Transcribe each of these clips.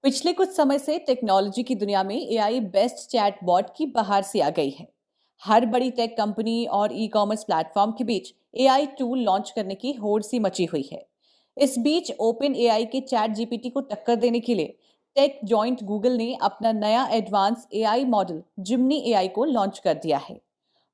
पिछले कुछ समय से टेक्नोलॉजी की दुनिया में एआई बेस्ट चैटबॉट की बहार सी आ गई है। हर बड़ी टेक कंपनी और ई कॉमर्स प्लेटफॉर्म के बीच एआई टूल लॉन्च करने की होड़ सी मची हुई है। इस बीच ओपन एआई के चैट जीपीटी को टक्कर देने के लिए टेक जॉइंट गूगल ने अपना नया एडवांस एआई मॉडल जिमनी एआई को लॉन्च कर दिया है।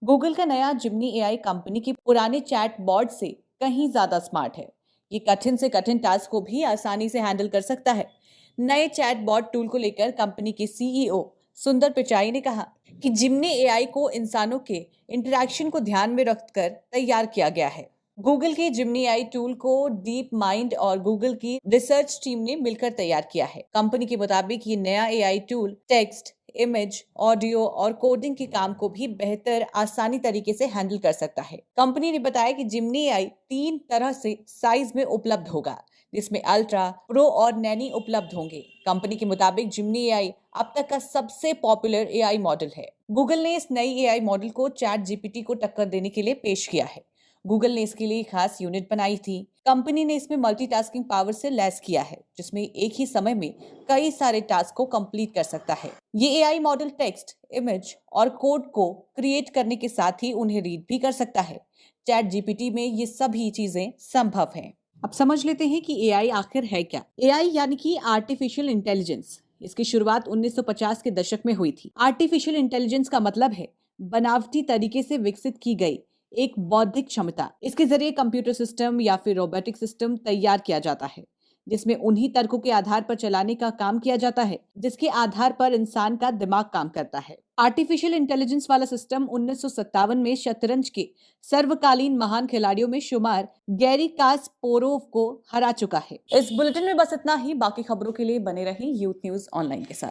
गूगल का नया जिमनी एआई कंपनी के पुराने चैट बॉट से कहीं ज्यादा स्मार्ट है। ये कठिन से कठिन टास्क को भी आसानी से हैंडल कर सकता है। नए चैट बॉट टूल को लेकर कंपनी के सीईओ सुंदर पिचाई ने कहा कि जिमनी एआई को इंसानों के इंटरैक्शन को ध्यान में रखकर तैयार किया गया है। गूगल के जिमनी एआई टूल को डीप माइंड और गूगल की रिसर्च टीम ने मिलकर तैयार किया है। कंपनी के मुताबिक ये नया AI tool text, image, audio और कोडिंग के काम को भी बेहतर आसानी तरीके से हैंडल कर सकता है। कंपनी ने बताया कि जिमनी एआई 3 तरह से साइज में उपलब्ध होगा, जिसमें अल्ट्रा, प्रो और नैनी उपलब्ध होंगे। कंपनी के मुताबिक जिमनी एआई अब तक का सबसे पॉपुलर एआई मॉडल है। गूगल ने इस नई एआई मॉडल को चैट जीपीटी को टक्कर देने के लिए पेश किया है। गूगल ने इसके लिए खास यूनिट बनाई थी। कंपनी ने इसमें मल्टीटास्किंग पावर से लैस किया है, जिसमें एक ही समय में कई सारे टास्क को कंप्लीट कर सकता है। ये एआई मॉडल टेक्स्ट, इमेज और कोड को क्रिएट करने के साथ ही उन्हें रीड भी कर सकता है। चैट जीपीटी में ये सभी चीजें संभव हैं। अब समझ लेते हैं कि एआई आखिर है क्या। एआई यानी कि आर्टिफिशियल इंटेलिजेंस। इसकी शुरुआत 1950 के दशक में हुई थी। आर्टिफिशियल इंटेलिजेंस का मतलब है बनावटी तरीके से विकसित की गई एक बौद्धिक क्षमता। इसके जरिए कंप्यूटर सिस्टम या फिर रोबोटिक सिस्टम तैयार किया जाता है, जिसमें उन्हीं तर्कों के आधार पर चलाने का काम किया जाता है जिसके आधार पर इंसान का दिमाग काम करता है। आर्टिफिशियल इंटेलिजेंस वाला सिस्टम 1957 में शतरंज के सर्वकालीन महान खिलाड़ियों में शुमार गैरी कास्पारोव को हरा चुका है। इस बुलेटिन में बस इतना ही। बाकी खबरों के लिए बने रहें यूथ न्यूज ऑनलाइन के साथ।